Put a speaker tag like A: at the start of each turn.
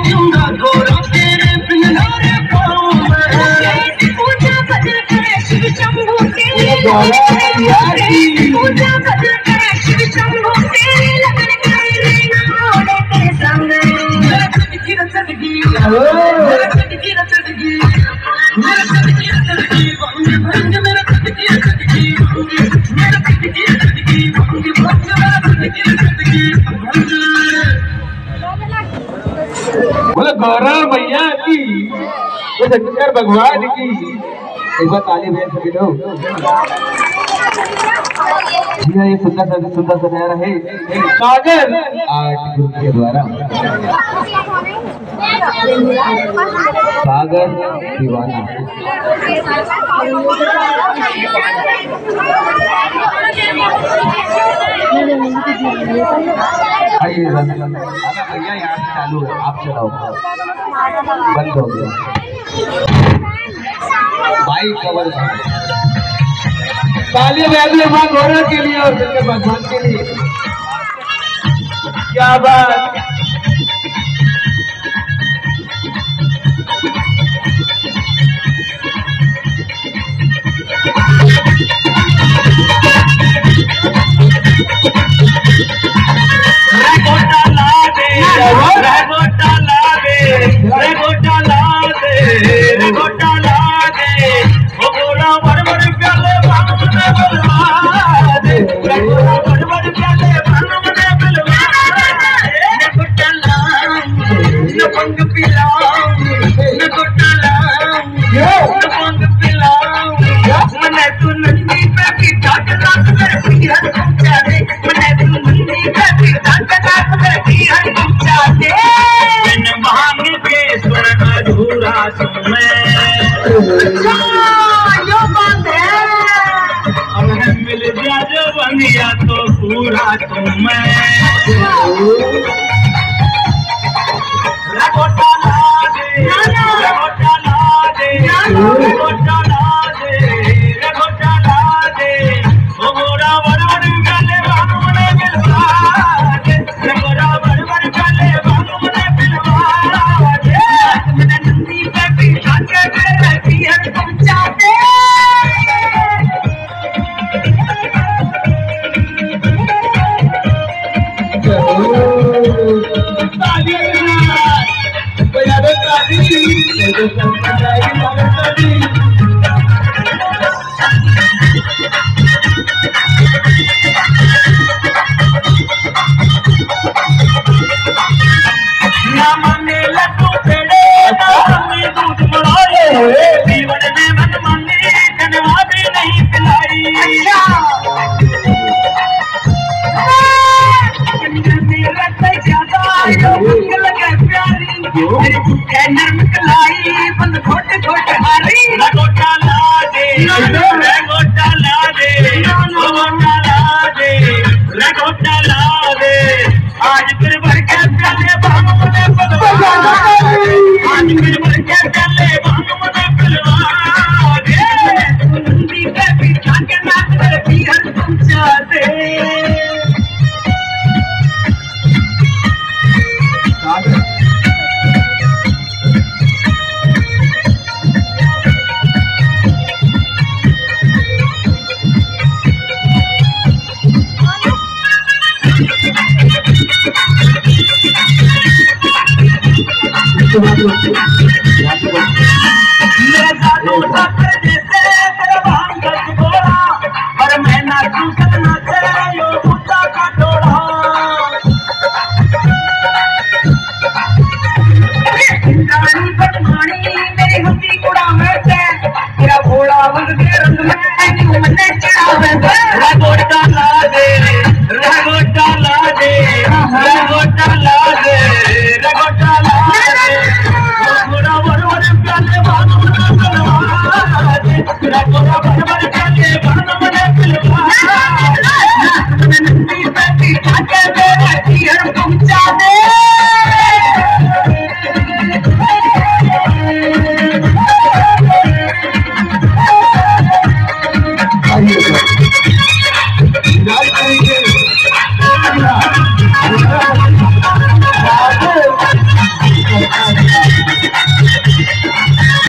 A: दूंगा गोरा तेरे बिन नारे पाऊं मैं पूजा बदल करे शिव शंभू तेरे पूजा बदल करे शिव शंभू तेरे लगन करे रे मोड़े तेरे संग मेरा सदगी सदगी मेरा सदगी सदगी मेरा सदगी सदगी भंग भंग मेरा सदगी सदगी भंग मेरा सदगी सदगी भंग भंग मेरा सदगी सदगी भंग।
B: बोले गौरव भैया की, वो शंकर भगवान की एक बार ताली बजा सके लोग। ये सुंदर सा नया है सागर आर्ट ग्रुप के द्वारा सागर दीवाना। आइए भैया यहाँ से चालू है, आप चलाओ। बंद हो गया बाइक कवर। ताली बजाइए माँ गौरा के लिए और शंकर भगवान के लिए। क्या बात। मिल जा जो बनिया तो पूरा तुम्हें नर्म कलाई बंद छोटे छोटे हारी लगोटा ला दे लगोटा ला दे लगोटा ला दे लगोटा ला दे आज फिर भर के चले भाग मने बलवा आज फिर भर के चले भाग मने बलवा दे नंदी के पीछा के नाच पर पीहर पहुंचा दे। पर मैं नाचू सकना चाहिए बूटा का टोड़ा बदमानी मेरी हंसी कुड़ा में तेरा भोला बन के रंग में मन्ने चढ़ावे लगोटा ला दे लगोटा ला दे लगोटा ला दे लगोटा ला दे लगोटा बड़बड़ प्याले बानू मन बलवा दे लगोटा बड़बड़ प्याले बानू मन बलवा दे नंदी पे पीछा के